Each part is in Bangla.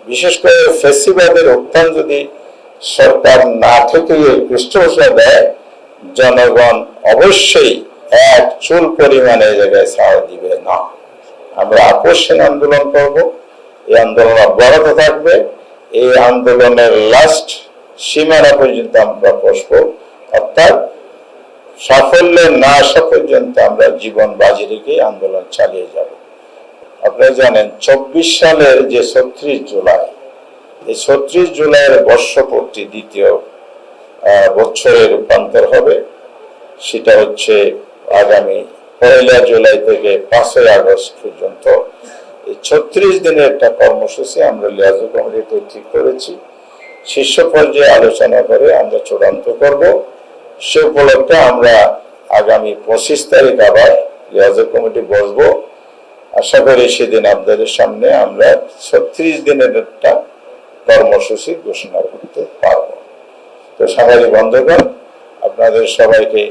বিশেষ করে ফেসিবাদের উত্থান যদি সরকার না থেকে পৃষ্ঠপোষকতা দেয়, জনগণ অবশ্যই এক চুল পরিমাণে এই জায়গায় ছাড় দিবে না। আমরা আকর্ষণ আন্দোলন করব, এই আন্দোলন অব্যাহত থাকবে। এই আন্দোলনের লাস্ট সীমানা পর্যন্ত আমরা বসব, অর্থাৎ সাফল্যে না আসা পর্যন্ত আমরা জীবন বাজি রেখে আন্দোলন চালিয়ে যাব। আপনারা জানেন 24 সালের যে 36 জুলাই, এই 36 জুলাইয়ের বর্ষপূর্তি দ্বিতীয় বছরে রূপান্তর হবে। সেটা হচ্ছে আগামী 1 জুলাই থেকে 5 আগস্ট পর্যন্ত এই 36 দিনের একটা কর্মসূচি আমরা লিয়াজু কমিটিতে ঠিক করেছি। শীর্ষ পর্যায়ে আলোচনা করে আমরা চূড়ান্ত করব। সে উপলক্ষে আমরা আগামী 25 তারিখ আবার লিয়াজু কমিটি বসবো। আশা করি সেদিন আপনাদের সামনে আমরা 36 দিনের একটা কর্মসূচি ঘোষণা করতে পারব। তো সাংবাদিক বন্ধুগণ, আপনাদের সবাইকে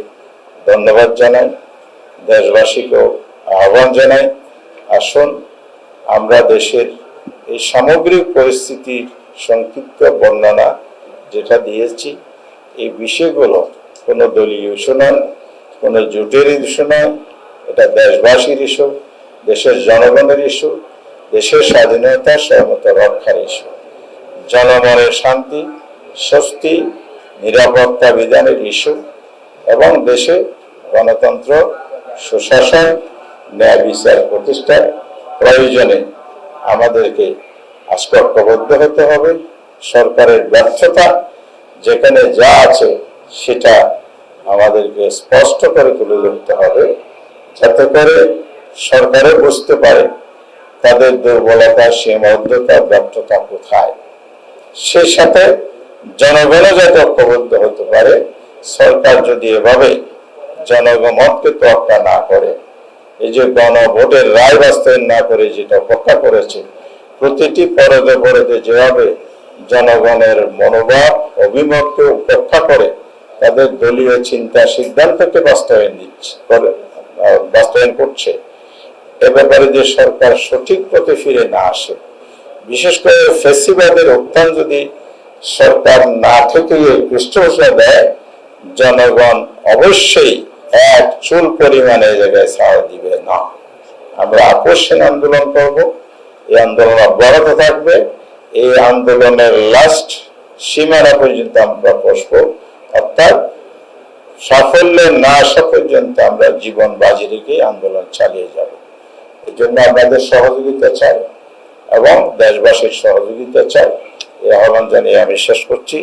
ধন্যবাদ জানাই, দেশবাসীকেও আহ্বান জানাই, আসুন আমরা দেশের এই সামগ্রিক পরিস্থিতির সংক্ষিপ্ত বর্ণনা যেটা দিয়েছি, এই বিষয়গুলো কোনো দলীয় ইস্যু নয়, কোনো জোটের ইস্যু নয়, এটা দেশবাসীর ইস্যু, দেশের জনগণের ইস্যু, দেশের স্বাধীনতা সার্বভৌমত্ব রক্ষার ইস্যু, জনগণের শান্তি, স্বস্তি, নিরাপত্তা বিধানের ইস্যু এবং দেশে গণতন্ত্র, সুশাসন, ন্যায় বিচার প্রতিষ্ঠার প্রয়োজনে আমাদেরকে আজকে ঐক্যবদ্ধ হতে হবে। সরকারের ব্যর্থতা যেখানে যা আছে সেটা আমাদেরকে স্পষ্ট করে তুলে ধরতে হবে, যাতে করে সরকারে বুঝতে পারে তাদের দুর্বলতা, সীমাবদ্ধতা, ব্যর্থতা কোথায়। সেই সাথে জনগণও যাতে ঐক্যবদ্ধ হতে পারে। সরকার যদি এভাবে জনগণকে তোয়াক্কা না করে, এই যে গণভোটের রায় বাস্তবায়ন না করে যেটা অপেক্ষা করেছে, প্রতিটি পরদে পরদে যেভাবে জনগণের মনোভাব, অভিমতকে উপেক্ষা করে তাদের দলীয় চিন্তা সিদ্ধান্তকে বাস্তবায়ন করছে, এ ব্যাপারে যে সরকার সঠিক পথে ফিরে না আসে, বিশেষ করে ফেসিবাদের উত্থান যদি সরকার না থেকে পৃষ্ঠপোষকতা দেয়, জনগণ অবশ্যই এক চুল পরিমাণে এই জায়গায় ছাড় দিবে না। আমরা আকর্ষণ আন্দোলন করব, এই আন্দোলন অব্যাহত থাকবে। এই আন্দোলনের লাস্ট সীমানা পর্যন্ত আমরা বসব, অর্থাৎ সাফল্যে না আসা পর্যন্ত আমরা জীবন বাজি রেখে আন্দোলন চালিয়ে যাব। এই জন্য আপনাদের সহযোগিতা চাই এবং দেশবাসীর সহযোগিতা চাই। এই আহ্বান জানিয়ে আমি শেষ করছি।